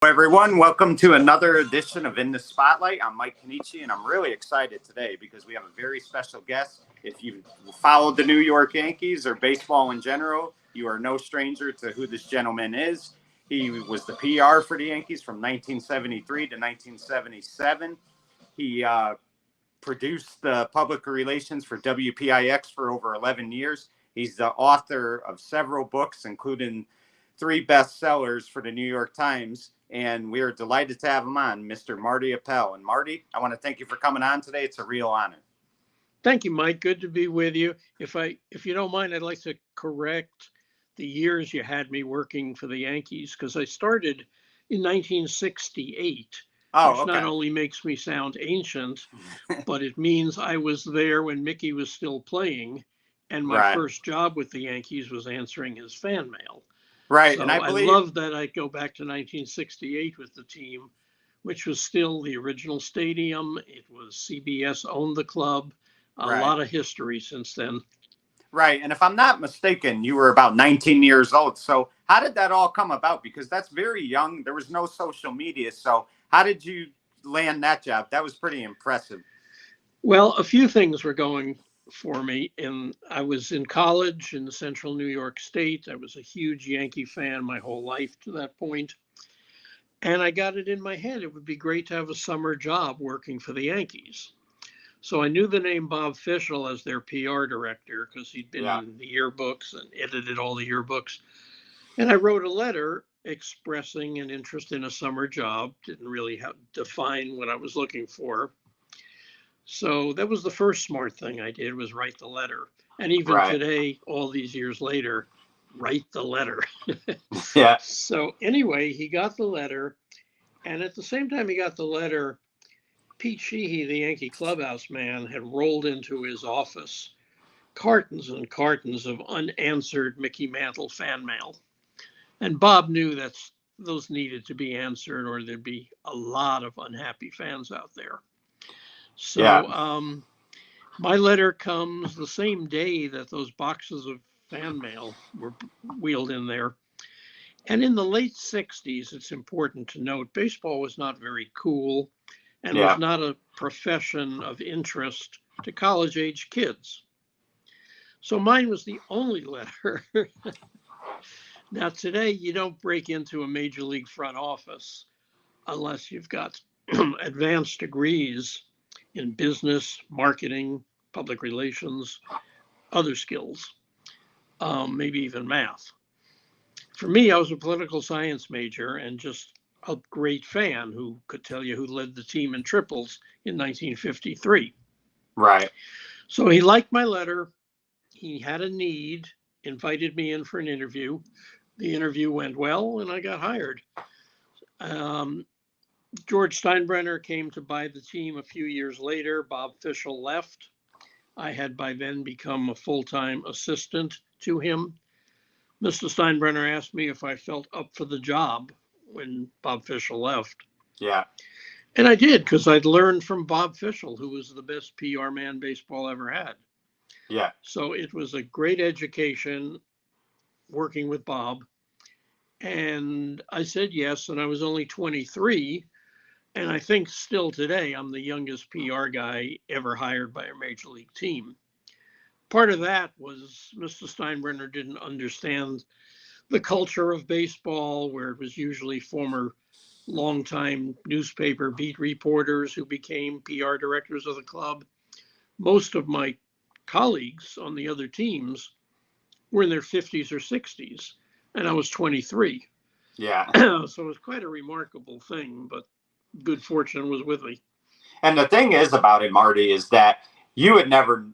Hello, everyone. Welcome to another edition of In the Spotlight. I'm Mike Kenichi, and I'm really excited today because we have a very special guest. If you've followed the New York Yankees or baseball in general, you are no stranger to who this gentleman is. He was the PR for the Yankees from 1973 to 1977. He produced the public relations for WPIX for over 11 years. He's the author of several books, including 3 bestsellers for the New York Times. And we are delighted to have him on, Mr. Marty Appel. And Marty, I want to thank you for coming on today. It's a real honor. Thank you, Mike. Good to be with you. If you don't mind, I'd like to correct the years you had me working for the Yankees, because I started in 1968, which not only makes me sound ancient, but it means I was there when Mickey was still playing, and my first job with the Yankees was answering his fan mail. Right. So and I love that I go back to 1968 with the team, which was still the original stadium. It was CBS owned the club. A lot of history since then. Right. And if I'm not mistaken, you were about 19 years old. So how did that all come about? Because that's very young. There was no social media. So how did you land that job? That was pretty impressive. Well, a few things were going for me. And I was in college in central New York State. I was a huge Yankee fan my whole life to that point. And I got it in my head. It would be great to have a summer job working for the Yankees. So I knew the name Bob Fischel as their PR director because he'd been in the yearbooks and edited all the yearbooks. And I wrote a letter expressing an interest in a summer job. Didn't really define what I was looking for. So that was the first smart thing I did, was write the letter. And even today, all these years later, write the letter. So anyway, he got the letter. And at the same time he got the letter, Pete Sheehy, the Yankee clubhouse man, had rolled into his office cartons and cartons of unanswered Mickey Mantle fan mail. And Bob knew that those needed to be answered or there'd be a lot of unhappy fans out there. So my letter comes the same day that those boxes of fan mail were wheeled in there. And in the late 60s, it's important to note, baseball was not very cool and was not a profession of interest to college-age kids. So mine was the only letter. Now, today, you don't break into a major league front office unless you've got advanced degrees in business, marketing, public relations, other skills, maybe even math. For me, I was a political science major and just a great fan who could tell you who led the team in triples in 1953. Right. So he liked my letter. He had a need, invited me in for an interview. The interview went well, and I got hired. George Steinbrenner came to buy the team a few years later. Bob Fischel left. I had by then become a full-time assistant to him. Mr. Steinbrenner asked me if I felt up for the job when Bob Fischel left. Yeah. And I did, because I'd learned from Bob Fischel, who was the best PR man baseball ever had. Yeah. So it was a great education working with Bob. And I said yes, and I was only 23. And I think still today, I'm the youngest PR guy ever hired by a major league team. Part of that was Mr. Steinbrenner didn't understand the culture of baseball, where it was usually former longtime newspaper beat reporters who became PR directors of the club. Most of my colleagues on the other teams were in their 50s or 60s, and I was 23. Yeah. So it was quite a remarkable thing, but good fortune was with me. And the thing is about it, Marty, is that you had never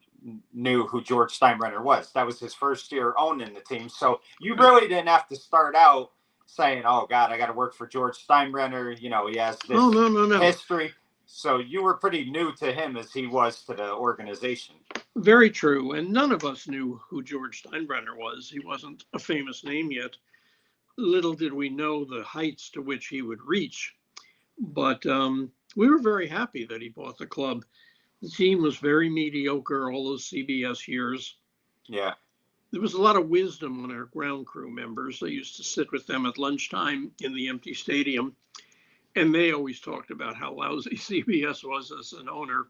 knew who George Steinbrenner was. That was his first year owning the team. So you really didn't have to start out saying, oh, God, I got to work for George Steinbrenner. You know, he has this history. So you were pretty new to him as he was to the organization. Very true. And none of us knew who George Steinbrenner was. He wasn't a famous name yet. Little did we know the heights to which he would reach. But we were very happy that he bought the club. The team was very mediocre all those CBS years. Yeah. there was a lot of wisdom on our ground crew members. I used to sit with them at lunchtime in the empty stadium, and they always talked about how lousy CBS was as an owner.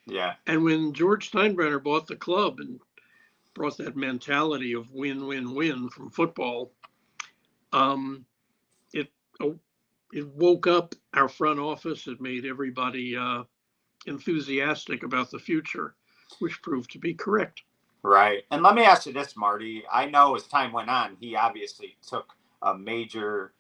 Yeah. And when George Steinbrenner bought the club and brought that mentality of win, win, win from football, it it woke up our front office. It made everybody enthusiastic about the future, which proved to be correct. Right. And let me ask you this, Marty. I know as time went on, he obviously took a major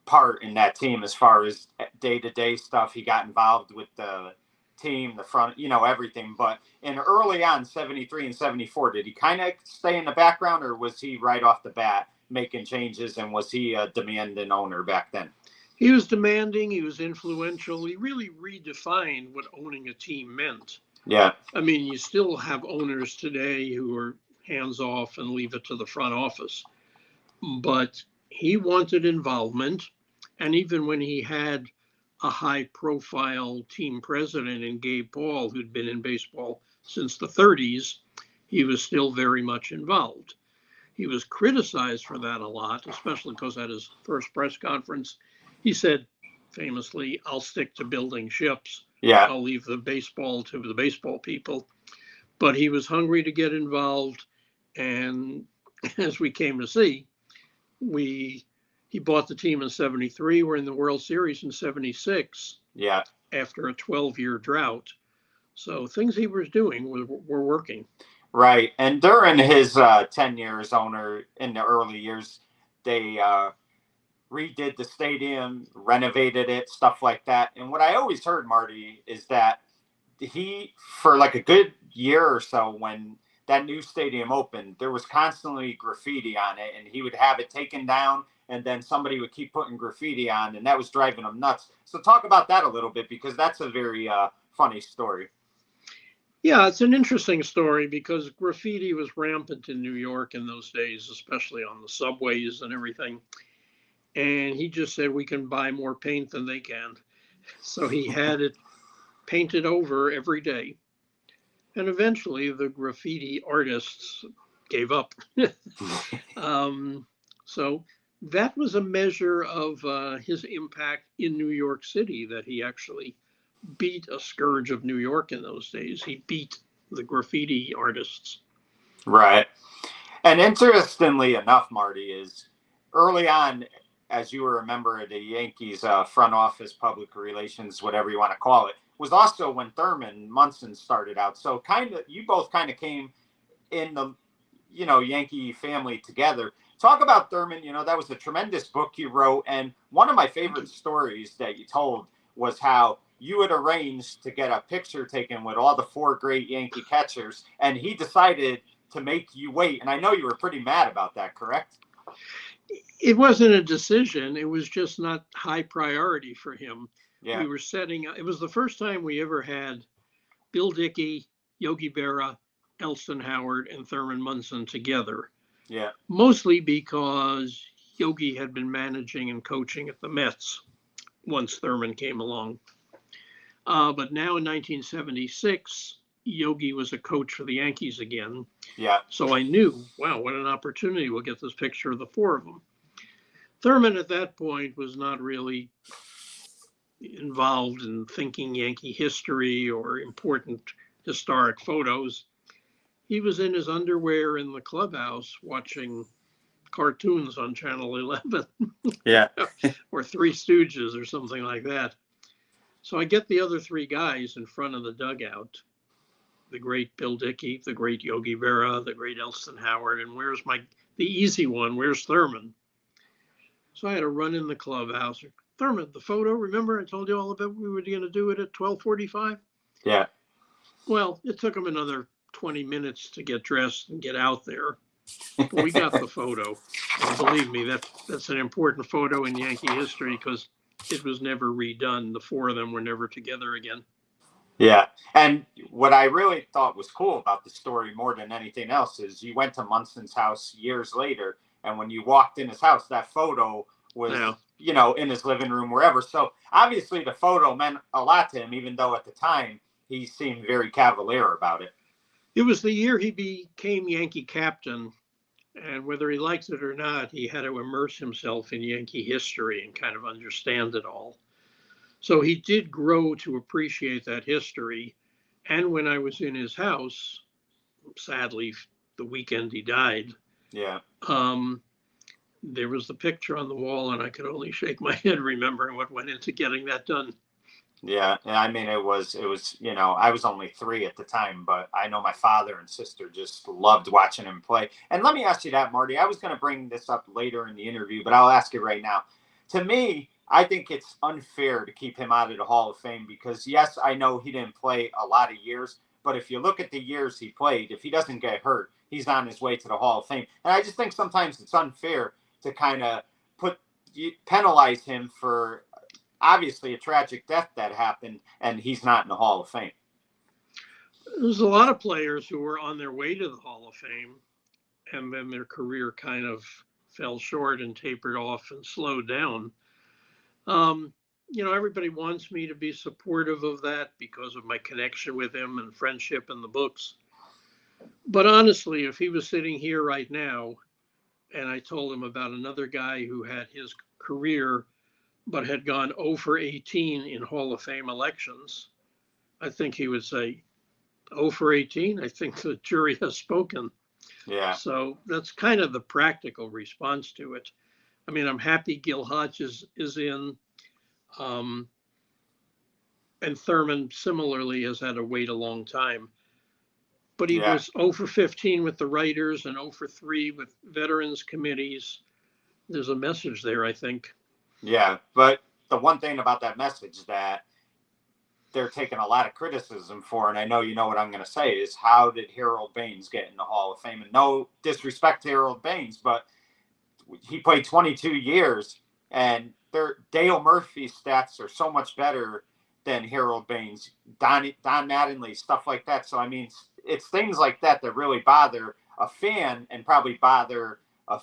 part in that team as far as day-to-day stuff. He got involved with the team, the front, everything. But in early on, 73 and 74, did he kind of stay in the background, or was he right off the bat making changes, and was he a demanding owner back then? He was demanding. He was influential. He really redefined what owning a team meant. Yeah. I mean, you still have owners today who are hands off and leave it to the front office. But he wanted involvement. And even when he had a high profile team president in Gabe Paul, who'd been in baseball since the 30s, he was still very much involved. He was criticized for that a lot, especially because at his first press conference, he said famously, "I'll stick to building ships. Yeah. I'll leave the baseball to the baseball people." But he was hungry to get involved. And as we came to see, he bought the team in 73. We're in the World Series in 76. Yeah. After a 12-year drought. So things he was doing were working. Right. And during his 10 years owner in the early years, they redid the stadium, renovated it, stuff like that. And what I always heard, Marty, is that he, for like a good year or so, when that new stadium opened, there was constantly graffiti on it, and he would have it taken down, and then somebody would keep putting graffiti on, and that was driving him nuts. So talk about that a little bit, because that's a very funny story. Yeah, it's an interesting story because graffiti was rampant in New York in those days, especially on the subways and everything. And he just said, we can buy more paint than they can. So he had it painted over every day. And eventually the graffiti artists gave up. So that was a measure of his impact in New York City, that he actually beat a scourge of New York in those days. He beat the graffiti artists. Right. And interestingly enough, Marty, is early on, as you were a member of the Yankees front office, public relations, whatever you want to call it, was also when Thurman Munson started out. So you both kind of came in the, Yankee family together. Talk about Thurman. That was a tremendous book you wrote. And one of my favorite stories that you told was how you had arranged to get a picture taken with all the 4 great Yankee catchers, and he decided to make you wait. And I know you were pretty mad about that, correct? It wasn't a decision. It was just not high priority for him. Yeah. We were it was the first time we ever had Bill Dickey, Yogi Berra, Elston Howard, and Thurman Munson together. Yeah. Mostly because Yogi had been managing and coaching at the Mets once Thurman came along. But now in 1976, Yogi was a coach for the Yankees again. Yeah. So I knew, wow, what an opportunity. We'll get this picture of the 4 of them. Thurman at that point was not really involved in thinking Yankee history or important historic photos. He was in his underwear in the clubhouse watching cartoons on Channel 11. Yeah. Or Three Stooges or something like that. So I get the other 3 guys in front of the dugout, the great Bill Dickey, the great Yogi Berra, the great Elston Howard, and where's the easy one, where's Thurman? So I had to run in the clubhouse. Thurman, the photo, remember I told you all about we were going to do it at 12:45? Yeah. Well, it took him another 20 minutes to get dressed and get out there. But we got the photo. And believe me, that's an important photo in Yankee history because it was never redone. The 4 of them were never together again. Yeah. And what I really thought was cool about the story more than anything else is you went to Munson's house years later, and when you walked in his house, that photo was, in his living room, wherever. So obviously the photo meant a lot to him, even though at the time he seemed very cavalier about it. It was the year he became Yankee captain, And whether he liked it or not, he had to immerse himself in Yankee history and kind of understand it all. So he did grow to appreciate that history. And when I was in his house, sadly, the weekend he died, Yeah. There was the picture on the wall, and I could only shake my head remembering what went into getting that done. Yeah, I mean, it was, I was only 3 at the time, but I know my father and sister just loved watching him play. And let me ask you that, Marty. I was going to bring this up later in the interview, but I'll ask it right now. To me, I think it's unfair to keep him out of the Hall of Fame because, yes, I know he didn't play a lot of years, but if you look at the years he played, if he doesn't get hurt, he's on his way to the Hall of Fame. And I just think sometimes it's unfair to kind of penalize him for obviously a tragic death that happened, and he's not in the Hall of Fame. There's a lot of players who were on their way to the Hall of Fame, and then their career kind of fell short and tapered off and slowed down. Everybody wants me to be supportive of that because of my connection with him and friendship and the books. But honestly, if he was sitting here right now and I told him about another guy who had his career but had gone 0 for 18 in Hall of Fame elections, I think he would say, 0 for 18? I think the jury has spoken. Yeah. So that's kind of the practical response to it. I mean, I'm happy Gil Hodges is in. And Thurman similarly has had to wait a long time. But he was 0 for 15 with the writers and 0 for 3 with veterans committees. There's a message there, I think. Yeah, but the one thing about that message that they're taking a lot of criticism for, and I know you know what I'm going to say, is how did Harold Baines get in the Hall of Fame? And no disrespect to Harold Baines, but he played 22 years, and Dale Murphy's stats are so much better than Harold Baines, Don Mattingly, stuff like that. So, I mean, it's things like that that really bother a fan and probably bother a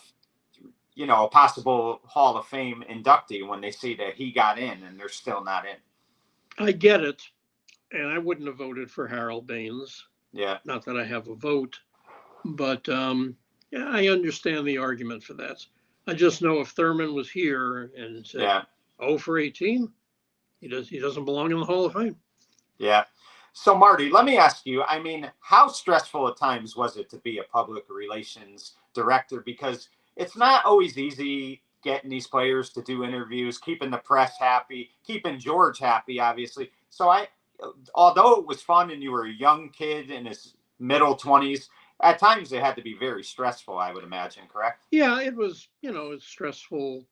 possible Hall of Fame inductee when they see that he got in and they're still not in. I get it. And I wouldn't have voted for Harold Baines. Yeah. Not that I have a vote, but yeah, I understand the argument for that. I just know if Thurman was here and said 0 for 18, he doesn't belong in the Hall of Fame. Yeah. So, Marty, let me ask you, I mean, how stressful at times was it to be a public relations director? Because it's not always easy getting these players to do interviews, keeping the press happy, keeping George happy, obviously. So although it was fun and you were a young kid in his middle 20s, at times it had to be very stressful, I would imagine, correct? Yeah, it was, it's stressful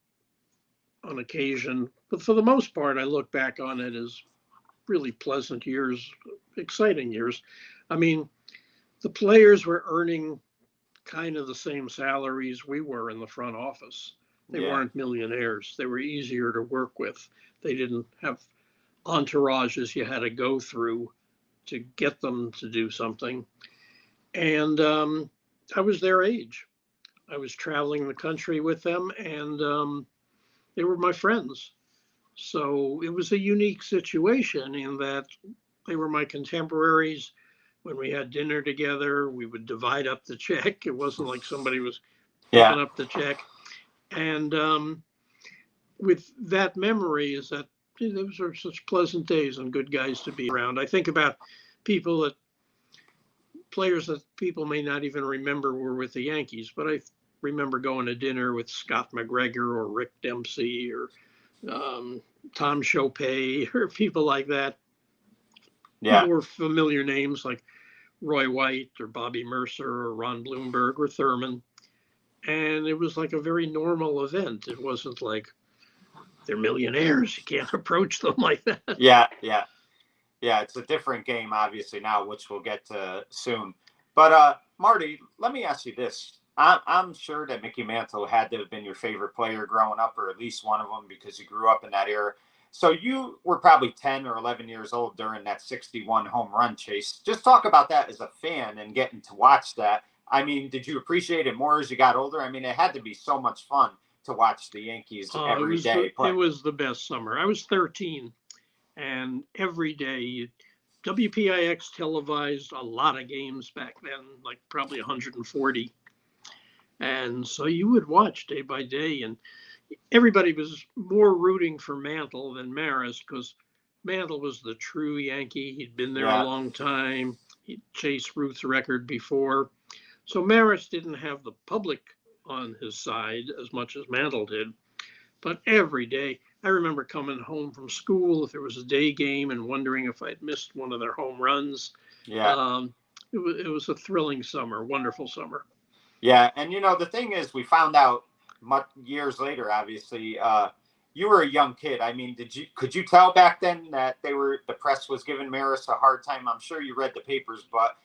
on occasion. But for the most part, I look back on it as really pleasant years, exciting years. I mean, the players were earning kind of the same salaries we were in the front office. They weren't millionaires. They were easier to work with. They didn't have entourages you had to go through to get them to do something. And I was their age. I was traveling the country with them, and they were my friends. So it was a unique situation in that they were my contemporaries. When we had dinner together, we would divide up the check. It wasn't like somebody was picking up the check. And with that memory is that those are such pleasant days and good guys to be around. I think about players that people may not even remember were with the Yankees, but I remember going to dinner with Scott McGregor or Rick Dempsey or Tom Chopay or people like that. Yeah. More familiar names like Roy White or Bobby Mercer or Ron Bloomberg or Thurman. And it was like a very normal event. It wasn't like they're millionaires. You can't approach them like that. Yeah. It's a different game, obviously, now, which we'll get to soon. But Marty, let me ask you this. I'm sure that Mickey Mantle had to have been your favorite player growing up, or at least one of them, because you grew up in that era. So you were probably 10 or 11 years old during that 61 home run chase. Just talk about that as a fan and getting to watch that. I mean, did you appreciate it more as you got older? I mean, it had to be so much fun to watch the Yankees every day play. It was the best summer. I was 13, and every day, WPIX televised a lot of games back then, like probably 140. And so you would watch day by day, and everybody was more rooting for Mantle than Maris because Mantle was the true Yankee. He'd been there a Yeah. long time. He'd chased Ruth's record before. So Maris didn't have the public on his side as much as Mantle did. But every day, I remember coming home from school if there was a day game and wondering if I'd missed one of their home runs. Yeah. It was a thrilling summer, wonderful summer. Yeah. And, the thing is, we found out years later, obviously, you were a young kid. I mean, could you tell back then that the press was giving Maris a hard time? I'm sure you read the papers, but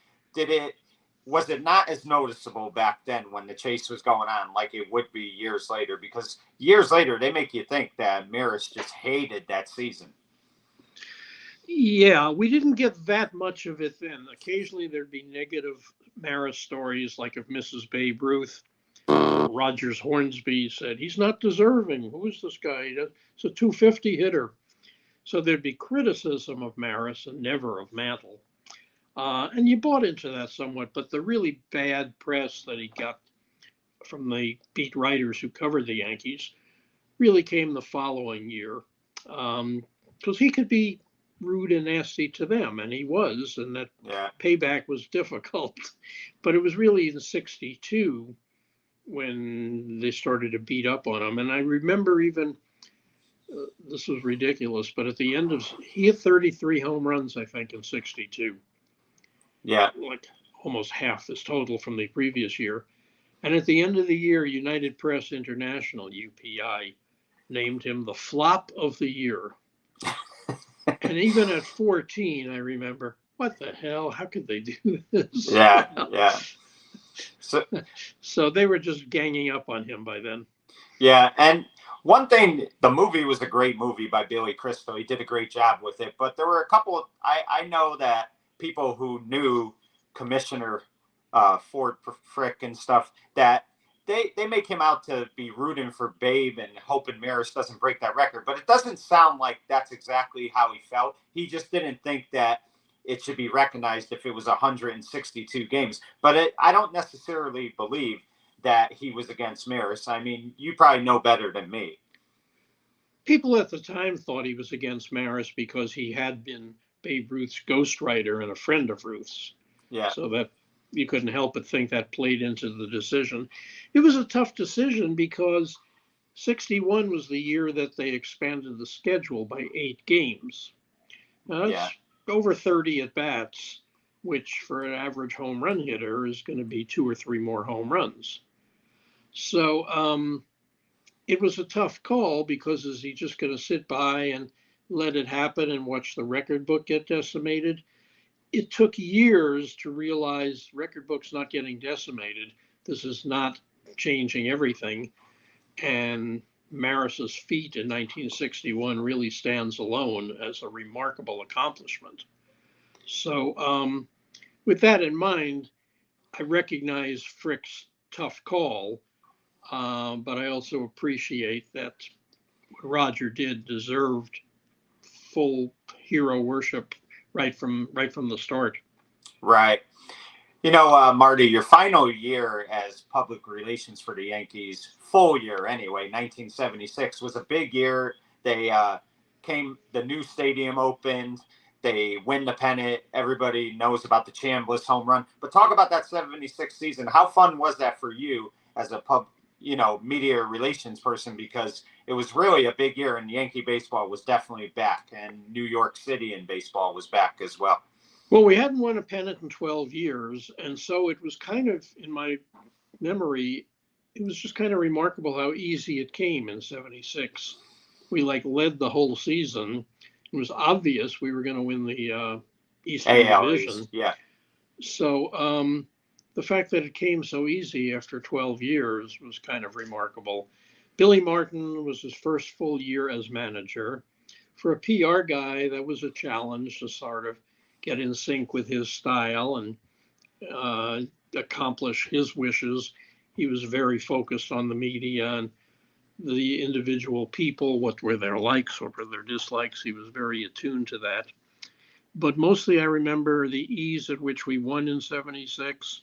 was it not as noticeable back then when the chase was going on like it would be years later? Because years later, they make you think that Maris just hated that season. Yeah, we didn't get that much of it then. Occasionally there'd be negative Maris stories, like of Mrs. Babe Ruth. Rogers Hornsby said, he's not deserving. Who is this guy? He's a 250 hitter. So there'd be criticism of Maris and never of Mantle. And you bought into that somewhat, but the really bad press that he got from the beat writers who covered the Yankees really came the following year. Because he could be rude and nasty to them, and he was, and that payback was difficult. But it was really in '62 when they started to beat up on him. And I remember even, this was ridiculous, but at the end of, he had 33 home runs, I think, in '62. Yeah. Like almost half his total from the previous year. And at the end of the year, United Press International, UPI, named him the flop of the year. And even at 14, I remember, what the hell? How could they do this? Yeah, yeah. So they were just ganging up on him by then. Yeah, and one thing, the movie was a great movie by Billy Crystal. He did a great job with it. But there were a couple, I know that people who knew Commissioner Ford Frick and stuff, that they make him out to be rooting for Babe and hoping Maris doesn't break that record. But it doesn't sound like that's exactly how he felt. He just didn't think that it should be recognized if it was 162 games. But I don't necessarily believe that he was against Maris. I mean, you probably know better than me. People at the time thought he was against Maris because he had been Babe Ruth's ghostwriter and a friend of Ruth's. Yeah. So that you couldn't help but think that played into the decision. It was a tough decision because '61 was the year that they expanded the schedule by 8 games. Now that's over 30 at bats, which for an average home run hitter is going to be 2 or 3 more home runs. So it was a tough call because is he just going to sit by and let it happen and watch the record book get decimated? It took years to realize record book's not getting decimated. This is not changing everything. And Maris's feat in 1961 really stands alone as a remarkable accomplishment. So with that in mind, I recognize Frick's tough call, but I also appreciate that what Roger did deserved full hero worship right from the start. Right. Marty, your final year as public relations for the Yankees, full year anyway, 1976, was a big year. They the new stadium opened. They win the pennant. Everybody knows about the Chambliss home run. But talk about that 76 season. How fun was that for you as a media relations person? Because it was really a big year, and Yankee baseball was definitely back, and New York City in baseball was back as well. Well, we hadn't won a pennant in 12 years, and so it was kind of, in my memory, it was just kind of remarkable how easy it came in '76. We led the whole season. It was obvious we were going to win the Eastern Division. Yeah. So the fact that it came so easy after 12 years was kind of remarkable. Billy Martin was his first full year as manager. For a PR guy, that was a challenge to sort of get in sync with his style and accomplish his wishes. He was very focused on the media and the individual people, what were their likes, what were their dislikes. He was very attuned to that. But mostly I remember the ease at which we won in '76.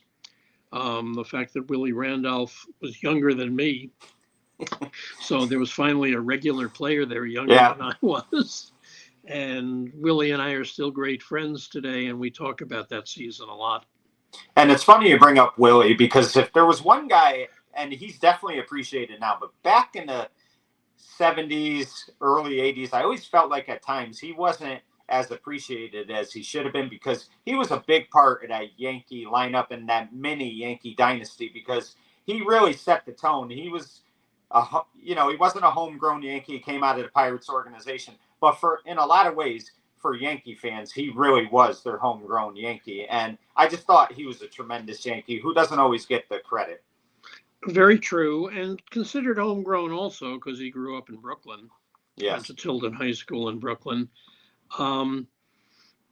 The fact that Willie Randolph was younger than me. So there was finally a regular player there younger than I was. And Willie and I are still great friends today, and we talk about that season a lot. And it's funny you bring up Willie, because if there was one guy, and he's definitely appreciated now, but back in the 70s, early 80s, I always felt like at times he wasn't as appreciated as he should have been, because he was a big part of that Yankee lineup and that mini Yankee dynasty, because he really set the tone. He was, he wasn't a homegrown Yankee. He came out of the Pirates organization, but in a lot of ways, for Yankee fans, he really was their homegrown Yankee. And I just thought he was a tremendous Yankee who doesn't always get the credit. Very true, and considered homegrown also because he grew up in Brooklyn. Yes. Went to Tilden High School in Brooklyn.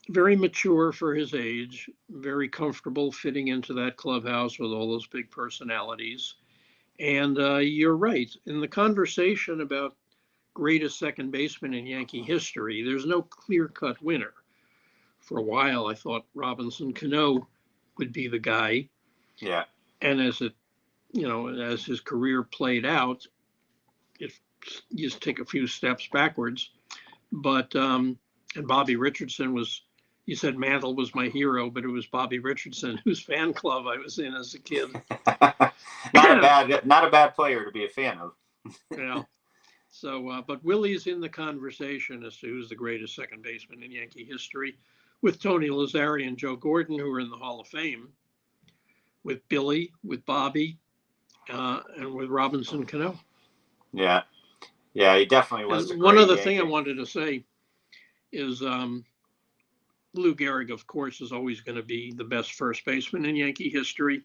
Very mature for his age, very comfortable fitting into that clubhouse with all those big personalities. And you're right, in the conversation about greatest second baseman in Yankee history, there's no clear-cut winner. For a while, I thought Robinson Cano would be the guy. Yeah. And as his career played out, you just take a few steps backwards. But and Bobby Richardson you said Mantle was my hero, but it was Bobby Richardson, whose fan club I was in as a kid. Not a bad player to be a fan of. Yeah. So, but Willie's in the conversation as to who's the greatest second baseman in Yankee history, with Tony Lazzari and Joe Gordon, who are in the Hall of Fame, with Billy, with Bobby, and with Robinson Cano. Yeah. Yeah, he definitely was. One other thing I wanted to say is Lou Gehrig, of course, is always going to be the best first baseman in Yankee history.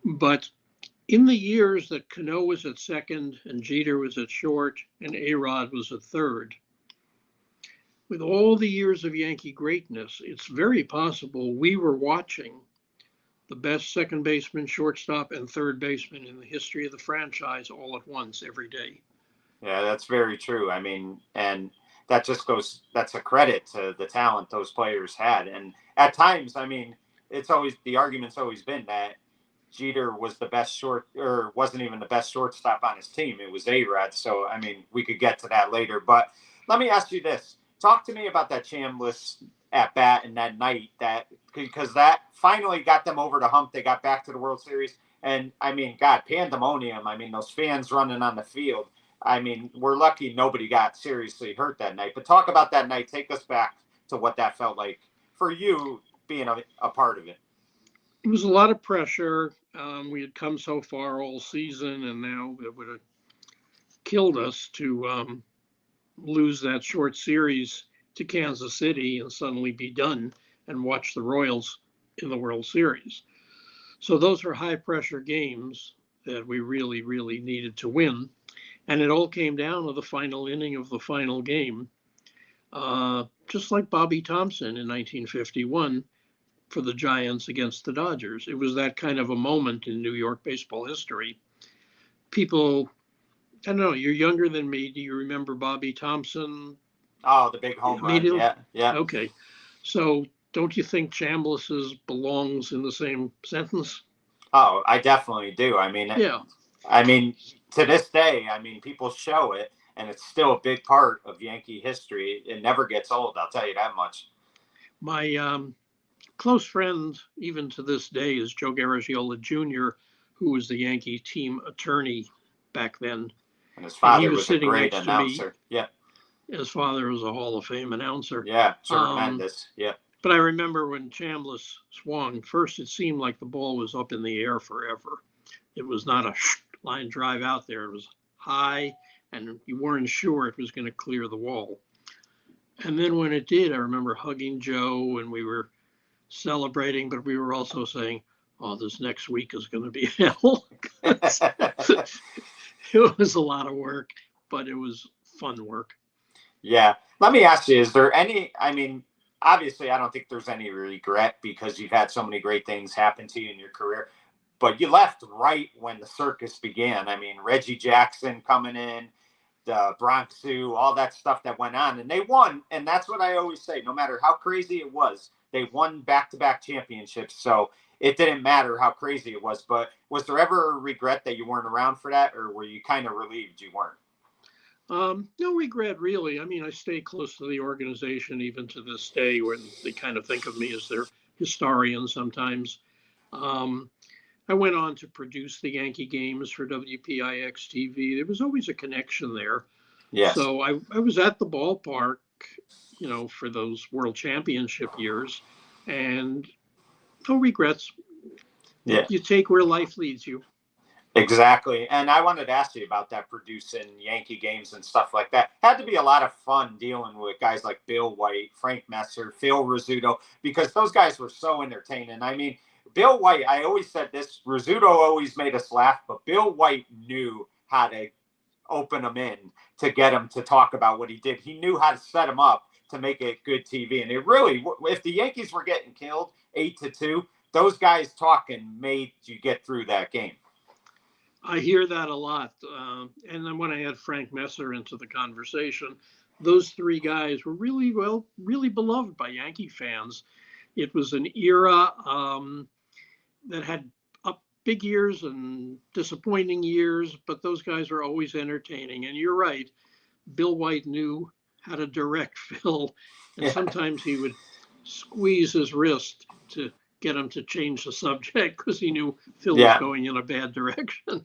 But in the years that Cano was at second and Jeter was at short and A-Rod was at third, with all the years of Yankee greatness, it's very possible we were watching the best second baseman, shortstop, and third baseman in the history of the franchise all at once every day. Yeah, that's very true. I mean, and that's a credit to the talent those players had. And at times, I mean, the argument's always been that Jeter was the best wasn't even the best shortstop on his team. It was A-Rod. So, I mean, we could get to that later. But let me ask you this. Talk to me about that Chambliss at bat and that night, because that finally got them over the hump. They got back to the World Series. And, I mean, God, pandemonium. I mean, those fans running on the field. I mean, we're lucky nobody got seriously hurt that night. But talk about that night. Take us back to what that felt like for you being a part of it. It was a lot of pressure. We had come so far all season, and now it would have killed us to lose that short series to Kansas City and suddenly be done and watch the Royals in the World Series. So those are high-pressure games that we really, really needed to win. And it all came down to the final inning of the final game, just like Bobby Thompson in 1951 for the Giants against the Dodgers. It was that kind of a moment in New York baseball history. People, I don't know, you're younger than me. Do you remember Bobby Thompson? Oh, the big home run. Yeah. Okay. So don't you think Chambliss's belongs in the same sentence? Oh, I definitely do. I mean, yeah. I mean, to this day, I mean, people show it, and it's still a big part of Yankee history. It never gets old, I'll tell you that much. My close friend, even to this day, is Joe Garagiola Jr., who was the Yankee team attorney back then. And his father was a great announcer. Yeah. His father was a Hall of Fame announcer. Yeah, tremendous. Yeah. But I remember when Chambliss swung, first it seemed like the ball was up in the air forever. It was not a line drive out there. It was high, and you weren't sure it was going to clear the wall. And then when it did, I remember hugging Joe, and we were celebrating, but we were also saying, oh, this next week is going to be hell. It was a lot of work, but it was fun work. Yeah. Let me ask you, is there any, I mean, obviously I don't think there's any regret because you've had so many great things happen to you in your career, but you left right when the circus began. I mean, Reggie Jackson coming in, the Bronx Zoo, all that stuff that went on, and they won. And that's what I always say, no matter how crazy it was, They won back-to-back championships, so it didn't matter how crazy it was. But was there ever a regret that you weren't around for that, or were you kind of relieved you weren't? No regret, really. I mean, I stay close to the organization even to this day, when they kind of think of me as their historian sometimes. Um, I went on to produce the Yankee games for WPIX TV. There was always a connection there. Yes. So I was at the ballpark, for those World Championship years, and no regrets. Yeah. You take where life leads you. Exactly. And I wanted to ask you about that, producing Yankee games and stuff like that. Had to be a lot of fun dealing with guys like Bill White, Frank Messer, Phil Rizzuto, because those guys were so entertaining. I mean, Bill White, I always said this, Rizzuto always made us laugh, but Bill White knew how to open them in to get him to talk about what he did. He knew how to set him up to make it good TV. And it really, if the Yankees were getting killed 8-2, those guys talking made you get through that game. I hear that a lot. And then when I had Frank Messer into the conversation, those three guys were really beloved by Yankee fans. It was an era that had up big years and disappointing years, but those guys were always entertaining. And you're right, Bill White knew how to direct Phil, and sometimes he would squeeze his wrist to get him to change the subject because he knew Phil was going in a bad direction.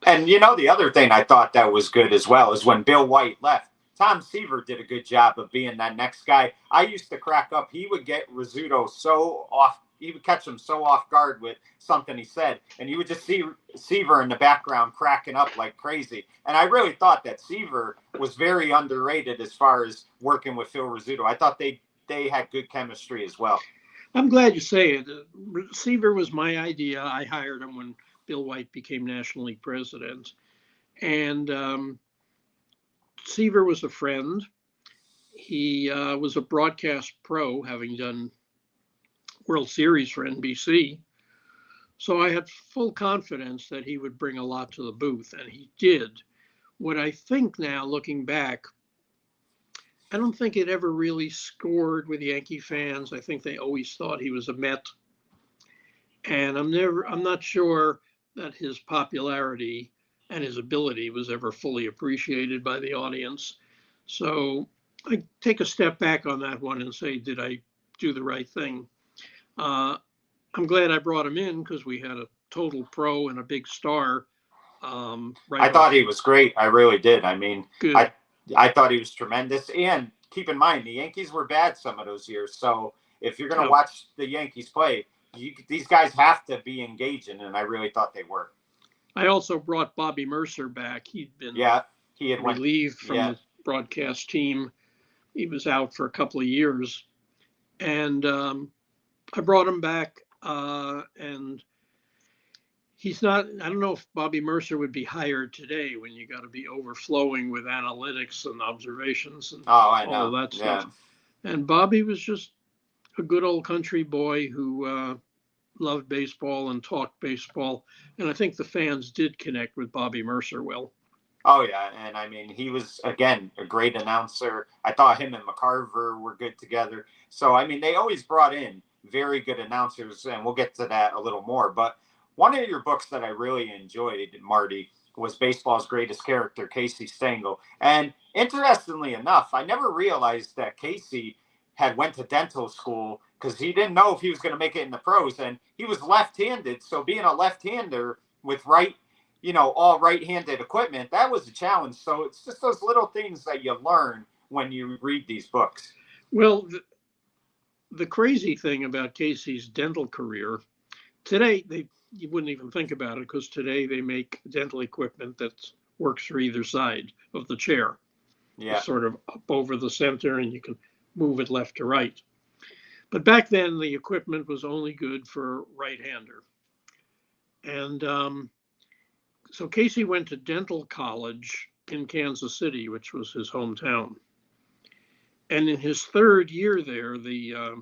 And the other thing I thought that was good as well is when Bill White left, Tom Seaver did a good job of being that next guy. I used to crack up. He would get Rizzuto so off. He would catch him so off guard with something he said. And you would just see Seaver in the background cracking up like crazy. And I really thought that Seaver was very underrated as far as working with Phil Rizzuto. I thought they had good chemistry as well. I'm glad you say it. Seaver was my idea. I hired him when Bill White became National League president. And Seaver was a friend. He was a broadcast pro, having done World Series for NBC. So I had full confidence that he would bring a lot to the booth, and he did. What I think now, looking back, I don't think it ever really scored with Yankee fans. I think they always thought he was a Met. And I'm not sure that his popularity and his ability was ever fully appreciated by the audience. So I take a step back on that one and say, did I do the right thing? I'm glad I brought him in because we had a total pro and a big star. I thought he was great. I really did. I mean, I thought he was tremendous. And keep in mind, the Yankees were bad some of those years. So if you're going to watch the Yankees play, these guys have to be engaging, and I really thought they were. I also brought Bobby Mercer back. He'd been relieved from the broadcast team. He was out for a couple of years. And I brought him back, and he's not, I don't know if Bobby Mercer would be hired today when you got to be overflowing with analytics and observations and all of that stuff. And Bobby was just a good old country boy who loved baseball and talked baseball. And I think the fans did connect with Bobby Mercer well. Oh, yeah. And I mean, he was, again, a great announcer. I thought him and McCarver were good together. So, I mean, they always brought in very good announcers, and we'll get to that a little more. But one of your books that I really enjoyed, Marty, was Baseball's Greatest Character, Casey Stengel. And interestingly enough, I never realized that Casey had went to dental school because he didn't know if he was going to make it in the pros. And he was left-handed. So being a left-hander with all right-handed equipment, that was a challenge. So it's just those little things that you learn when you read these books. Well, the crazy thing about Casey's dental career, today you wouldn't even think about it because today they make dental equipment that works for either side of the chair. Yeah. It's sort of up over the center and you can move it left to right. But back then the equipment was only good for right-hander. And so Casey went to dental college in Kansas City, which was his hometown. And in his third year there, the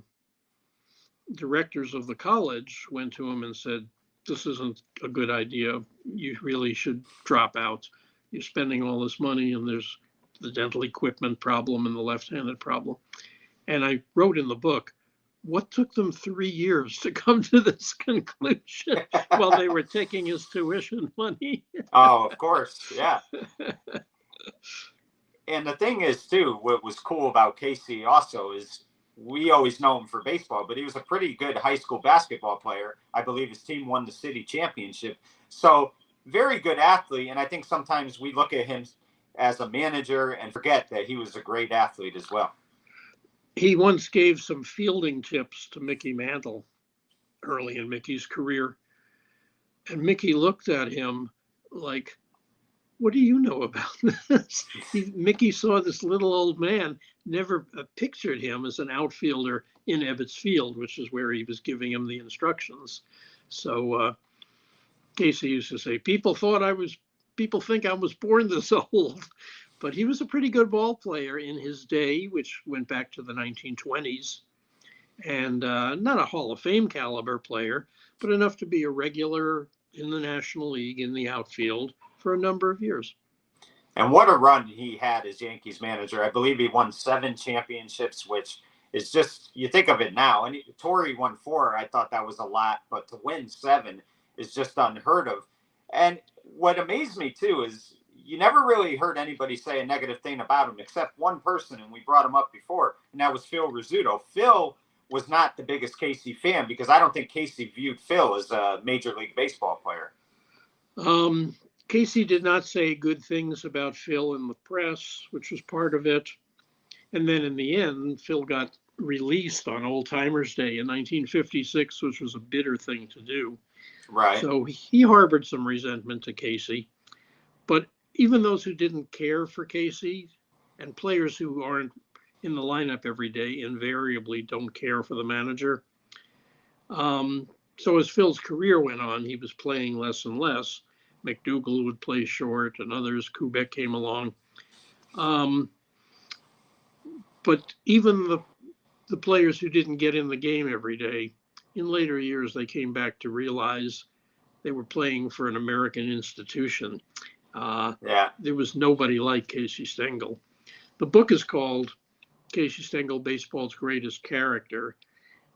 directors of the college went to him and said, this isn't a good idea. You really should drop out. You're spending all this money and there's the dental equipment problem and the left-handed problem. And I wrote in the book, what took them 3 years to come to this conclusion while they were taking his tuition money? Oh, of course. Yeah. And the thing is, too, what was cool about Casey also is we always know him for baseball, but he was a pretty good high school basketball player. I believe his team won the city championship. So, very good athlete. And I think sometimes we look at him as a manager and forget that he was a great athlete as well. He once gave some fielding tips to Mickey Mantle early in Mickey's career. And Mickey looked at him like, what do you know about this? Mickey saw this little old man, never pictured him as an outfielder in Ebbets Field, which is where he was giving him the instructions. So Casey used to say, people think I was born this old. But he was a pretty good ball player in his day, which went back to the 1920s. And not a Hall of Fame caliber player, but enough to be a regular in the National League in the outfield for a number of years. And what a run he had as Yankees manager. I believe he won 7 championships, which is just, you think of it now. And Torrey won 4. I thought that was a lot, but to win 7 is just unheard of. And what amazed me, too, is you never really heard anybody say a negative thing about him except one person, and we brought him up before, and that was Phil Rizzuto. Phil was not the biggest Casey fan because I don't think Casey viewed Phil as a Major League Baseball player. Casey did not say good things about Phil in the press, which was part of it. And then in the end, Phil got released on Old Timers Day in 1956, which was a bitter thing to do. Right. So he harbored some resentment to Casey. But even those who didn't care for Casey, and players who aren't in the lineup every day invariably don't care for the manager. So as Phil's career went on, he was playing less and less. McDougal would play short, and others. Kubek came along. But even the players who didn't get in the game every day, in later years, they came back to realize they were playing for an American institution. There was nobody like Casey Stengel. The book is called Casey Stengel, Baseball's Greatest Character.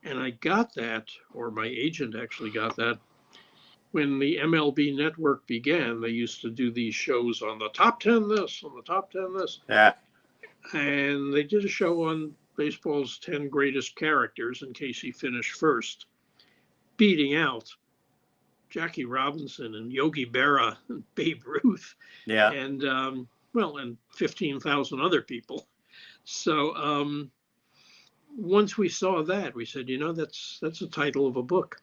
And I got that, or my agent actually got that, when the MLB network began. They used to do these shows on the top 10 this, on the top 10 this. Yeah. And they did a show on baseball's 10 greatest characters, and Casey finished first, beating out Jackie Robinson and Yogi Berra and Babe Ruth. Yeah. And, and 15,000 other people. So once we saw that, we said, that's the title of a book.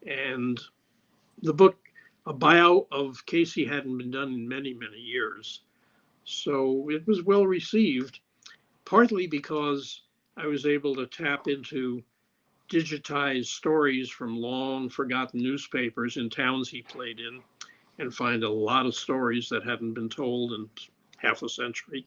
And the book, a bio of Casey, hadn't been done in many, many years. So it was well received, partly because I was able to tap into digitized stories from long forgotten newspapers in towns he played in and find a lot of stories that hadn't been told in half a century.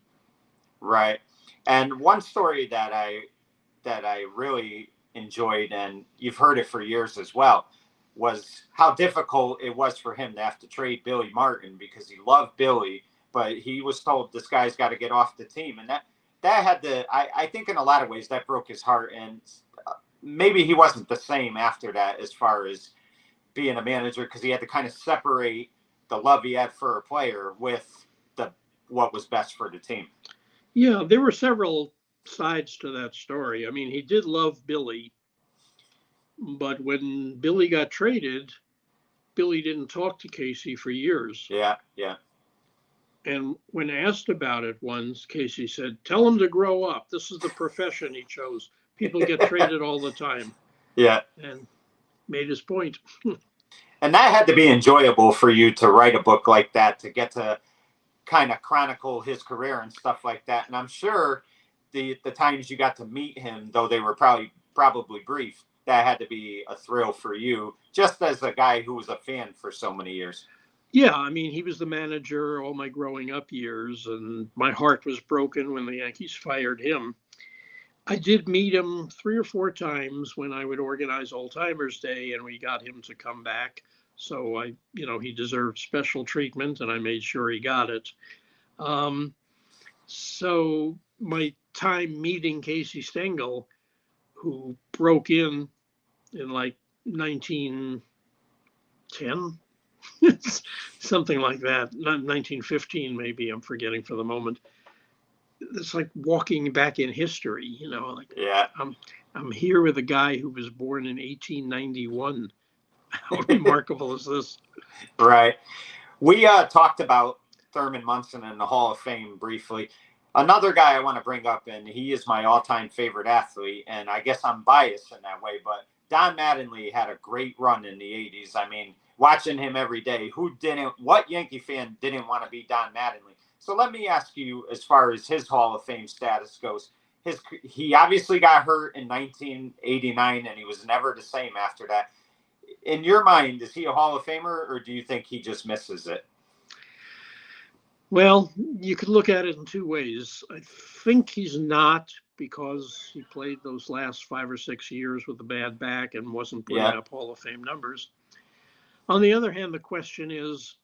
Right. And one story that I really enjoyed, and you've heard it for years as well, was how difficult it was for him to have to trade Billy Martin because he loved Billy, but he was told this guy's got to get off the team. And that had to, I think in a lot of ways that broke his heart. And maybe he wasn't the same after that as far as being a manager, because he had to kind of separate the love he had for a player with what was best for the team. Yeah, there were several sides to that story. I mean, he did love Billy, but when Billy got traded, Billy didn't talk to Casey for years. Yeah. And when asked about it once, Casey said, "Tell him to grow up. This is the profession he chose. People get traded all the time." Yeah. And made his point. And that had to be enjoyable for you to write a book like that, to get to kind of chronicle his career and stuff like that. And I'm sure the times you got to meet him, though they were probably brief, that had to be a thrill for you, just as a guy who was a fan for so many years. Yeah, I mean, he was the manager all my growing up years, and my heart was broken when the Yankees fired him. I did meet him 3 or 4 times when I would organize Old Timers Day, and we got him to come back. So he deserved special treatment, and I made sure he got it. So my time meeting Casey Stengel who broke in like 1910, something like that, 1915 maybe, I'm forgetting for the moment. It's like walking back in history, like Yeah. I'm here with a guy who was born in 1891. How remarkable is this? Right. We talked about Thurman Munson in the Hall of Fame briefly. Another guy I want to bring up, and he is my all-time favorite athlete, and I guess I'm biased in that way, but Don Mattingly had a great run in the 80s. I mean, watching him every day, what Yankee fan didn't want to be Don Mattingly? So let me ask you, as far as his Hall of Fame status goes, he obviously got hurt in 1989, and he was never the same after that. In your mind, is he a Hall of Famer, or do you think he just misses it? Well, you could look at it in two ways. I think he's not, because he played those last 5 or 6 years with a bad back and wasn't putting up Hall of Fame numbers. On the other hand, the question is,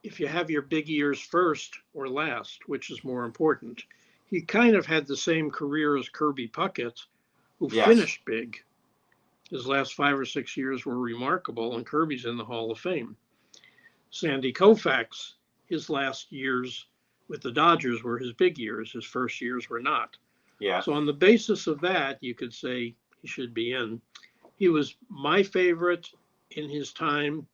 if you have your big years first or last, which is more important? He kind of had the same career as Kirby Puckett, who finished big. His last 5 or 6 years were remarkable, and Kirby's in the Hall of Fame. Sandy Koufax, his last years with the Dodgers were his big years. His first years were not. Yeah. So on the basis of that, you could say he should be in. He was my favorite in his time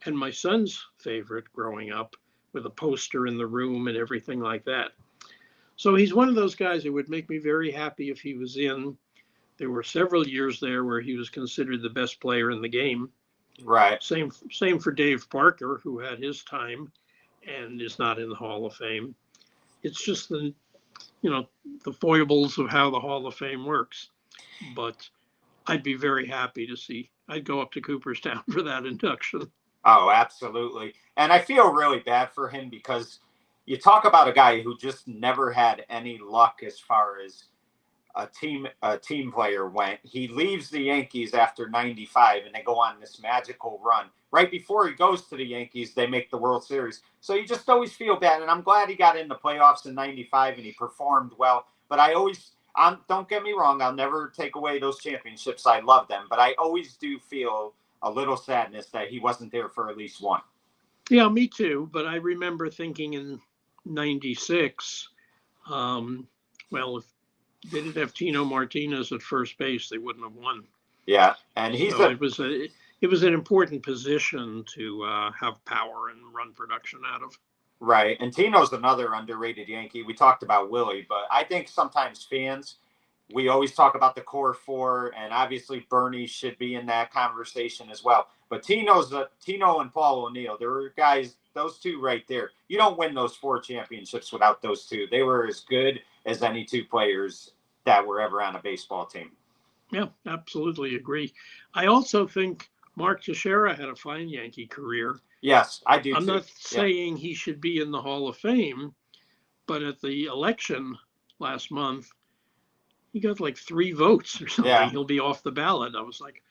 and my son's favorite growing up, with a poster in the room and everything like that. So he's one of those guys that would make me very happy if he was in. There were several years there where he was considered the best player in the game. Right. Same for Dave Parker, who had his time and is not in the Hall of Fame. It's just the foibles of how the Hall of Fame works. But I'd be very happy to see. I'd go up to Cooperstown for that induction. Oh, absolutely. And I feel really bad for him, because you talk about a guy who just never had any luck as far as a team player went. He leaves the Yankees after 95, and they go on this magical run. Right before he goes to the Yankees, they make the World Series. So you just always feel bad. And I'm glad he got in the playoffs in 95 and he performed well. But don't get me wrong, I'll never take away those championships. I love them. But I always do feel a little sadness that he wasn't there for at least one. Yeah, me too. But I remember thinking in 96, if they didn't have Tino Martinez at first base, they wouldn't have won. Yeah, and it was an important position to have power and run production out of. Right, and Tino's another underrated Yankee. We talked about Willie, but I think sometimes fans, we always talk about the core four, and obviously Bernie should be in that conversation as well. But Tino and Paul O'Neill, there were guys, those two right there. You don't win those 4 championships without those two. They were as good as any 2 players that were ever on a baseball team. Yeah, absolutely agree. I also think Mark Teixeira had a fine Yankee career. Yes, I do. I'm not saying he should be in the Hall of Fame, but at the election last month, he got like 3 votes or something. Yeah. He'll be off the ballot. I was like,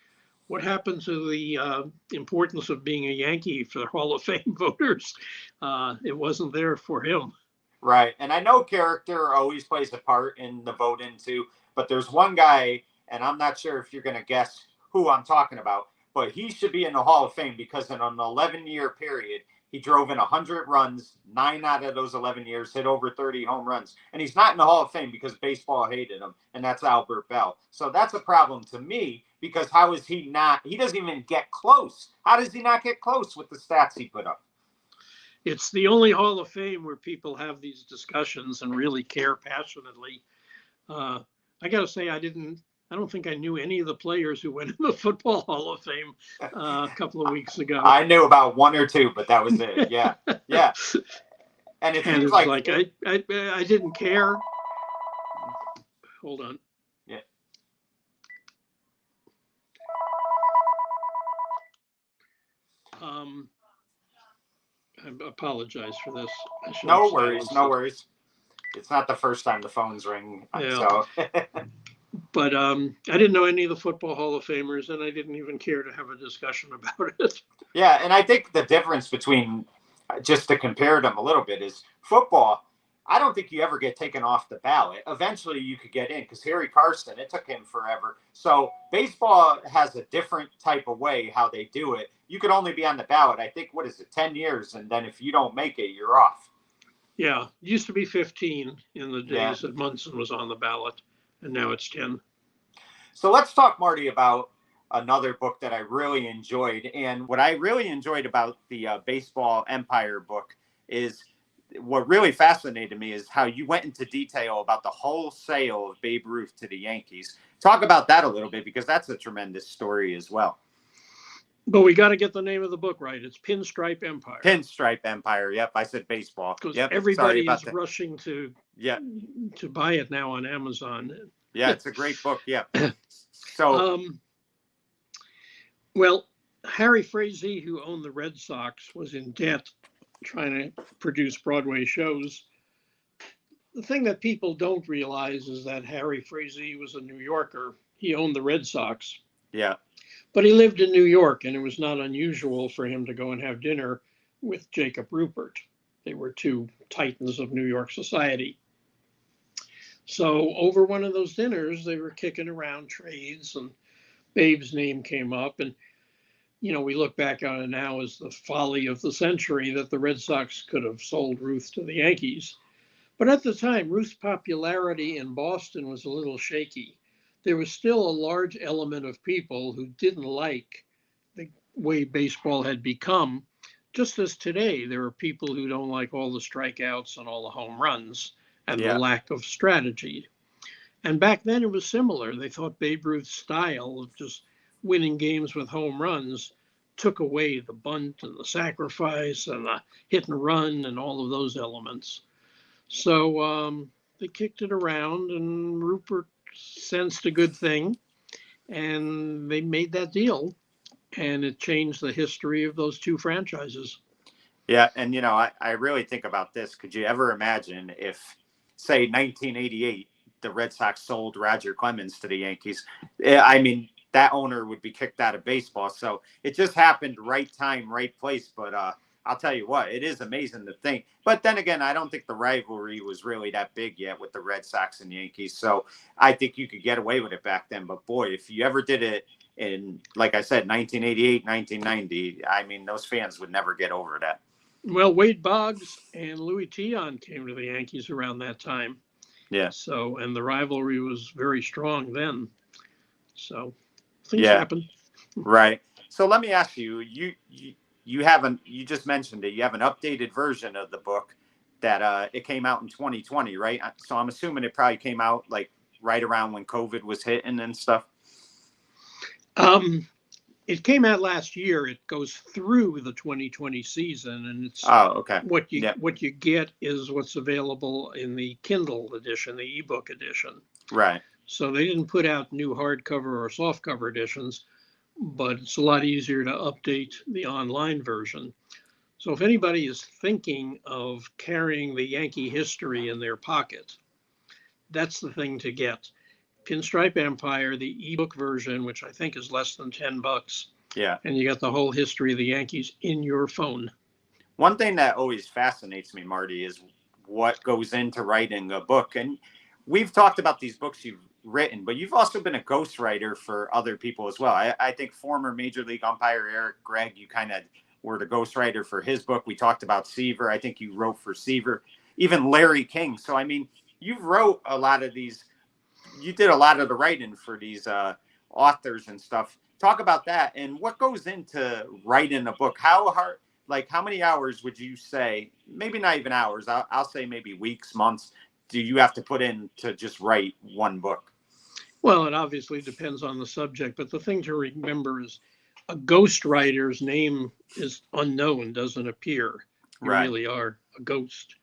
what happened to the importance of being a Yankee for Hall of Fame voters? It wasn't there for him. Right. And I know character always plays a part in the voting too, but there's one guy, and I'm not sure if you're going to guess who I'm talking about, but he should be in the Hall of Fame because in an 11-year period, he drove in 100 runs, 9 out of those 11 years, hit over 30 home runs. And he's not in the Hall of Fame because baseball hated him, and that's Albert Bell. So that's a problem to me, because how is he not? He doesn't even get close. How does he not get close with the stats he put up? It's the only Hall of Fame where people have these discussions and really care passionately. I got to say, I don't think I knew any of the players who went in the Football Hall of Fame a couple of weeks ago. I knew about 1 or 2, but that was it. Yeah, yeah. And it seems like I didn't care. Hold on. Yeah. I apologize for this. No worries. It's not the first time the phones ring. Yeah. So. But I didn't know any of the Football Hall of Famers, and I didn't even care to have a discussion about it. Yeah, and I think the difference between, just to compare them a little bit, is football. I don't think you ever get taken off the ballot. Eventually you could get in because Harry Carson, it took him forever. So baseball has a different type of way how they do it. You could only be on the ballot, I think, 10 years? And then if you don't make it, you're off. Yeah, it used to be 15 in the Yeah. days that Munson was on the ballot, and now it's 10. So let's talk, Marty, about another book that I really enjoyed. And what I really enjoyed about the Baseball Empire book is what really fascinated me is how you went into detail about the whole sale of Babe Ruth to the Yankees. Talk about that a little bit, because that's a tremendous story as well. But we got to get the name of the book right. It's Pinstripe Empire. Pinstripe Empire. Yep, I said baseball. Because yep, everybody is rushing to yeah to buy it now on Amazon. Yeah, it's a great book. Yeah. So, well, Harry Frazee, who owned the Red Sox, was in debt trying to produce Broadway shows. The thing that people don't realize is that Harry Frazee was a New Yorker. He owned the Red Sox. Yeah. But he lived in New York, and it was not unusual for him to go and have dinner with Jacob Rupert. They were two titans of New York society. So over one of those dinners, they were kicking around trades, and Babe's name came up. And, you know, we look back on it now as the folly of the century that the Red Sox could have sold Ruth to the Yankees. But at the time, Ruth's popularity in Boston was a little shaky. There was still a large element of people who didn't like the way baseball had become. Just as today, there are people who don't like all the strikeouts and all the home runs and the lack of strategy. And back then it was similar. They thought Babe Ruth's style of just winning games with home runs took away the bunt and the sacrifice and the hit and run and all of those elements. So they kicked it around, and Rupert sensed a good thing, and they made that deal, and it changed the history of those two franchises. Yeah, and you know, I really think about this. Could you ever imagine if, say, 1988, the Red Sox sold Roger Clemens to the Yankees? I mean, that owner would be kicked out of baseball. So it just happened, right time, right place. But I'll tell you what, it is amazing to think. But then again, I don't think the rivalry was really that big yet with the Red Sox and Yankees. So I think you could get away with it back then. But boy, if you ever did it in, like I said, 1988, 1990, I mean, those fans would never get over that. Well, Wade Boggs and Louis Tion came to the Yankees around that time. Yeah. So, and the rivalry was very strong then. So things happen. Right. So let me ask you, you just mentioned it. You have an updated version of the book that it came out in 2020, right? So I'm assuming it probably came out like right around when COVID was hitting and stuff. It came out last year. It goes through the 2020 season, and it's okay. What you get is what's available in the Kindle edition, the ebook edition. Right. So they didn't put out new hardcover or softcover editions, but it's a lot easier to update the online version. So if anybody is thinking of carrying the Yankee history in their pocket, that's the thing to get. Pinstripe Empire, the ebook version, which I think is less than $10. Yeah. And you got the whole history of the Yankees in your phone. One thing that always fascinates me, Marty, is what goes into writing a book. And we've talked about these books you've written, but you've also been a ghostwriter for other people as well. I think former Major League umpire Eric Gregg, you kind of were the ghostwriter for his book. We talked about Seaver. I think you wrote for Seaver, even Larry King. So, I mean, you've wrote a lot of these. You did a lot of the writing for these authors and stuff. Talk about that and what goes into writing a book. How hard, like how many hours would you say, maybe not even hours, I'll say maybe weeks, months, do you have to put in to just write one book? Well, it obviously depends on the subject, but the thing to remember is a ghostwriter's name is unknown, doesn't appear. You really are a ghost.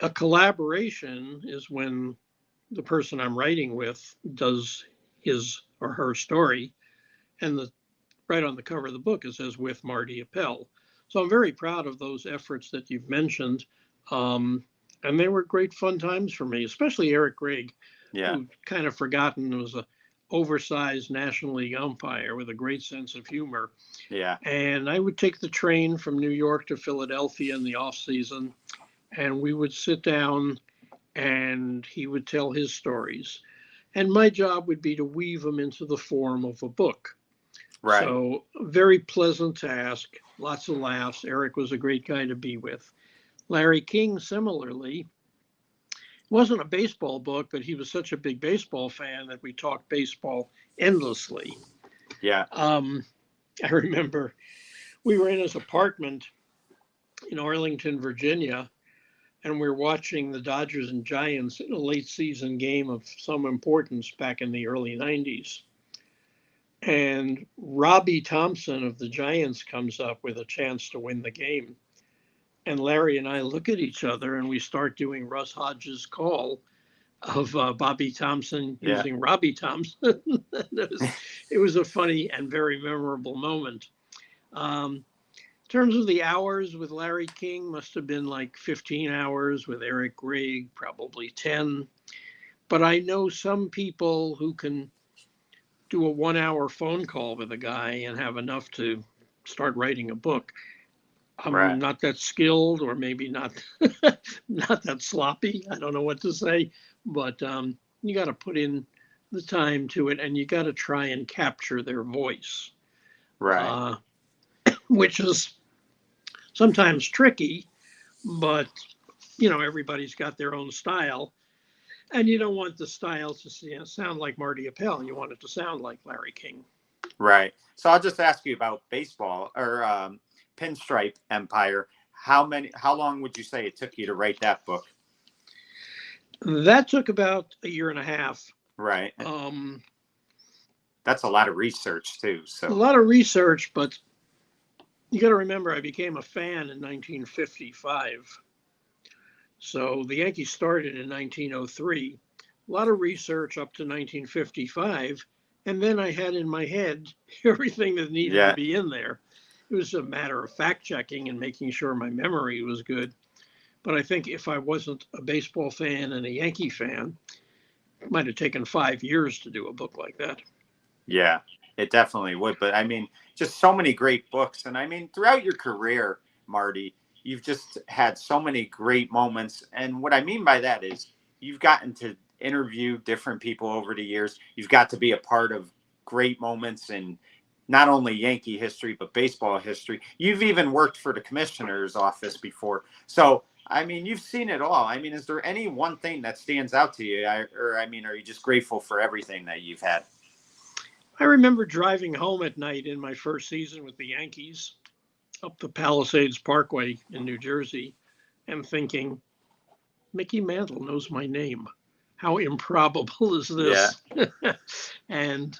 A collaboration is when the person I'm writing with does his or her story, and right on the cover of the book it says with Marty Appel. So I'm very proud of those efforts that you've mentioned, and they were great fun times for me, especially Eric Gregg, who kind of forgotten was a oversized National League umpire with a great sense of humor. Yeah. And I would take the train from New York to Philadelphia in the off season, and we would sit down and he would tell his stories. And my job would be to weave them into the form of a book. Right. So, very pleasant task, lots of laughs. Eric was a great guy to be with. Larry King, similarly, wasn't a baseball book, but he was such a big baseball fan that we talked baseball endlessly. Yeah. I remember we were in his apartment in Arlington, Virginia, and we were watching the Dodgers and Giants in a late season game of some importance back in the early 90s. And Robbie Thompson of the Giants comes up with a chance to win the game. And Larry and I look at each other and we start doing Russ Hodges' call of Bobby Thompson using Robbie Thompson. it was a funny and very memorable moment. In terms of the hours with Larry King, must have been like 15 hours, with Eric Gregg, probably 10. But I know some people who can do a 1 hour phone call with a guy and have enough to start writing a book. I'm not that skilled, or maybe not not that sloppy. I don't know what to say, but you got to put in the time to it, and you got to try and capture their voice, Right. Which is sometimes tricky, but everybody's got their own style, and you don't want the style to sound like Marty Appel. You want it to sound like Larry King. Right. So I'll just ask you about baseball or Pinstripe Empire. How long would you say it took you to write that book? That took about a year and a half. Right. That's a lot of research too. So a lot of research, but you got to remember, I became a fan in 1955. So the Yankees started in 1903. A lot of research up to 1955. And then I had in my head everything that needed to be in there. It was a matter of fact checking and making sure my memory was good. But I think if I wasn't a baseball fan and a Yankee fan, it might have taken 5 years to do a book like that. Yeah, it definitely would. But I mean, just so many great books. And I mean, throughout your career, Marty, you've just had so many great moments. And what I mean by that is you've gotten to interview different people over the years. You've got to be a part of great moments in not only Yankee history, but baseball history. You've even worked for the commissioner's office before. So, I mean, you've seen it all. I mean, is there any one thing that stands out to you? Are you just grateful for everything that you've had? I remember driving home at night in my first season with the Yankees up the Palisades Parkway in New Jersey and thinking, Mickey Mantle knows my name. How improbable is this? Yeah. And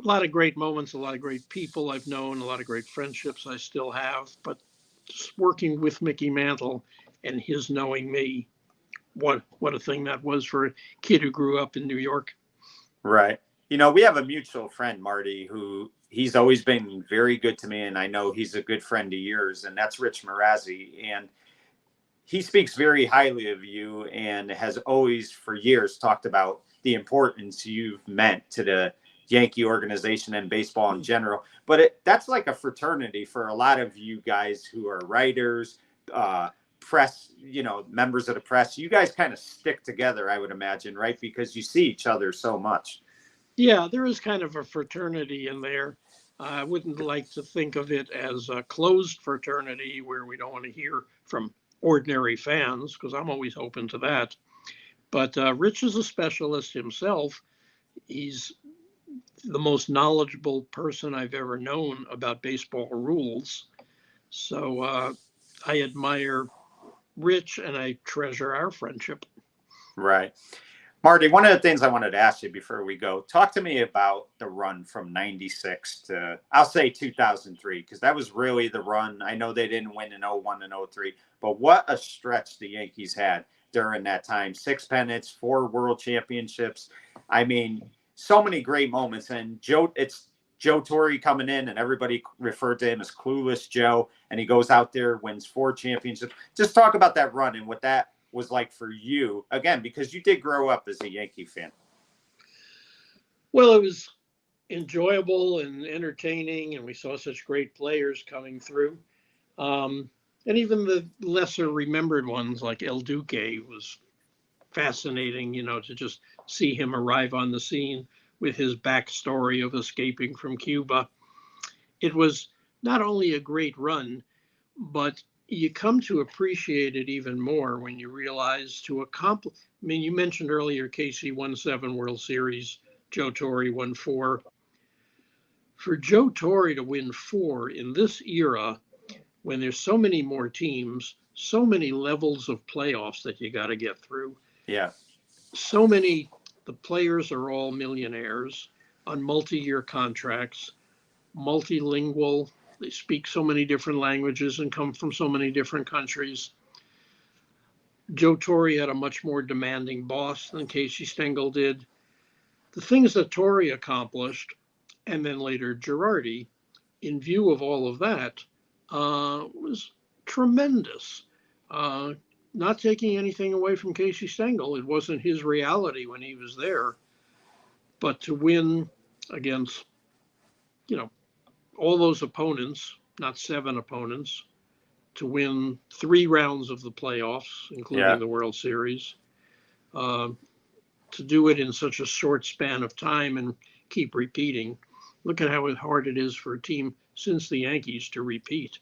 a lot of great moments, a lot of great people I've known, a lot of great friendships I still have. But just working with Mickey Mantle and his knowing me, what a thing that was for a kid who grew up in New York. Right. We have a mutual friend, Marty, who he's always been very good to me, and I know he's a good friend of yours, and that's Rich Marazzi. And he speaks very highly of you and has always for years talked about the importance you've meant to the Yankee organization and baseball in general. But that's like a fraternity for a lot of you guys who are writers, press, members of the press. You guys kind of stick together, I would imagine, right? Because you see each other so much. Yeah, there is kind of a fraternity in there. I wouldn't like to think of it as a closed fraternity where we don't want to hear from ordinary fans, because I'm always open to that. But Rich is a specialist himself. He's the most knowledgeable person I've ever known about baseball rules. So I admire Rich and I treasure our friendship. Right. Marty, one of the things I wanted to ask you before we go, talk to me about the run from 96 to, I'll say 2003, because that was really the run. I know they didn't win in 01 and 03, but what a stretch the Yankees had during that time. 6 pennants, 4 world championships. I mean, so many great moments. And it's Joe Torre coming in, and everybody referred to him as Clueless Joe, and he goes out there, wins 4 championships. Just talk about that run and what that was like for you, again, because you did grow up as a Yankee fan. Well, it was enjoyable and entertaining, and we saw such great players coming through. And even the lesser remembered ones like El Duque was fascinating, to just see him arrive on the scene with his backstory of escaping from Cuba. It was not only a great run, but you come to appreciate it even more when you realize to accomplish. I mean, you mentioned earlier Casey won 7 World Series, Joe Torre won 4. For Joe Torre to win 4 in this era, when there's so many more teams, so many levels of playoffs that you got to get through. Yeah. So many, the players are all millionaires on multi-year contracts, multilingual. They speak so many different languages and come from so many different countries. Joe Torre had a much more demanding boss than Casey Stengel did. The things that Torre accomplished, and then later Girardi, in view of all of that, was tremendous. Not taking anything away from Casey Stengel. It wasn't his reality when he was there. But to win against, all those opponents, not 7 opponents, to win 3 rounds of the playoffs, including the World Series, to do it in such a short span of time and keep repeating. Look at how hard it is for a team since the Yankees to repeat.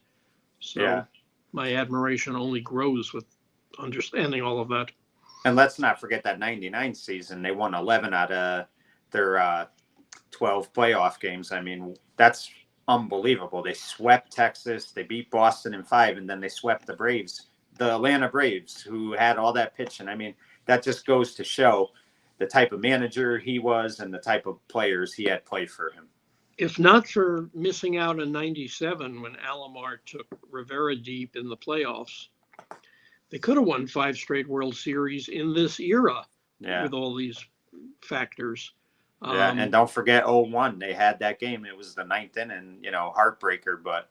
So my admiration only grows with understanding all of that. And let's not forget that 99 season. They won 11 out of their 12 playoff games. I mean, that's unbelievable. They swept Texas. They beat Boston in 5, and then they swept the Braves, the Atlanta Braves, who had all that pitching. I mean, that just goes to show the type of manager he was and the type of players he had play for him. If not for missing out in 97 when Alomar took Rivera deep in the playoffs, they could have won 5 straight World Series in this era with all these factors. And don't forget 0-1. They had that game. It was the 9th inning, heartbreaker. But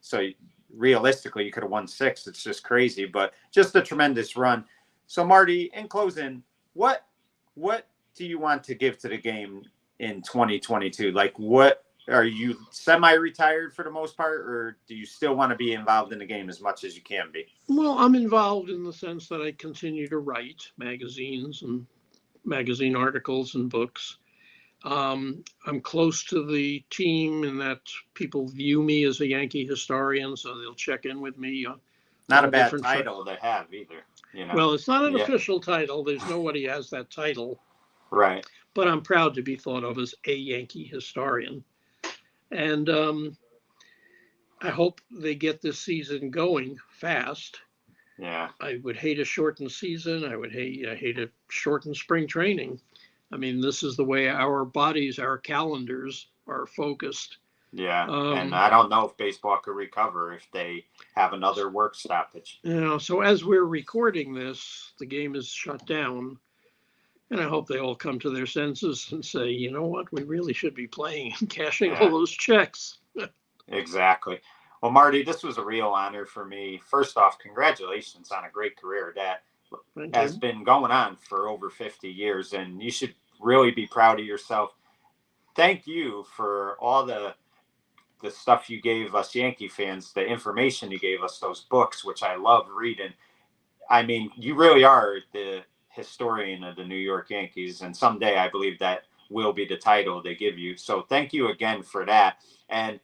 so realistically, you could have won 6. It's just crazy, but just a tremendous run. So Marty, in closing, what do you want to give to the game in 2022? Like, what are you semi-retired for the most part, or do you still want to be involved in the game as much as you can be? Well, I'm involved in the sense that I continue to write magazines and magazine articles and books. I'm close to the team in that people view me as a Yankee historian, so they'll check in with me. Not a bad title to have either. Well, it's not an official title. There's nobody has that title. Right. But I'm proud to be thought of as a Yankee historian. And I hope they get this season going fast. Yeah. I would hate a shortened season. I hate a shortened spring training. I mean, this is the way our bodies, our calendars are focused. Yeah, and I don't know if baseball could recover if they have another work stoppage. So as we're recording this, the game is shut down. And I hope they all come to their senses and say, you know what, we really should be playing and cashing all those checks. Exactly. Well, Marty, this was a real honor for me. First off, congratulations on a great career that has been going on for over 50 years, and you should really be proud of yourself. Thank you for all the stuff you gave us Yankee fans, the information you gave us, those books, which I love reading. I mean, you really are the historian of the New York Yankees, and someday I believe that will be the title they give you. So thank you again for that. And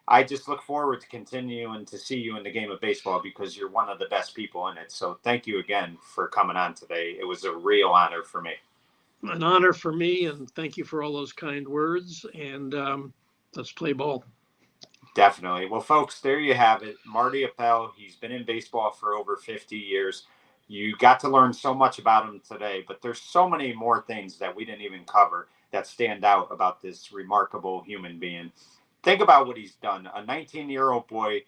I just look forward to continuing to see you in the game of baseball because you're one of the best people in it. So thank you again for coming on today. It was a real honor for me. An honor for me, and thank you for all those kind words. And let's play ball. Definitely. Well, folks, there you have it. Marty Appel, he's been in baseball for over 50 years. You got to learn so much about him today, but there's so many more things that we didn't even cover that stand out about this remarkable human being. Think about what he's done. A 19-year-old boy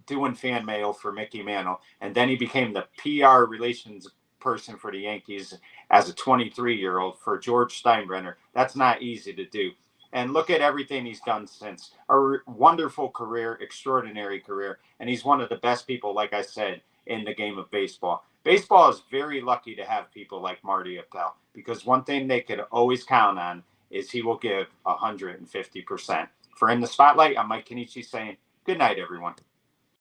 doing fan mail for Mickey Mantle, and then he became the PR relations person for the Yankees as a 23-year-old for George Steinbrenner. That's not easy to do. And look at everything he's done since. A wonderful career, extraordinary career. And he's one of the best people, like I said, in the game of baseball. Baseball is very lucky to have people like Marty Appel because one thing they could always count on is he will give 150%. For In the Spotlight, I'm Mike Kenichi saying good night, everyone.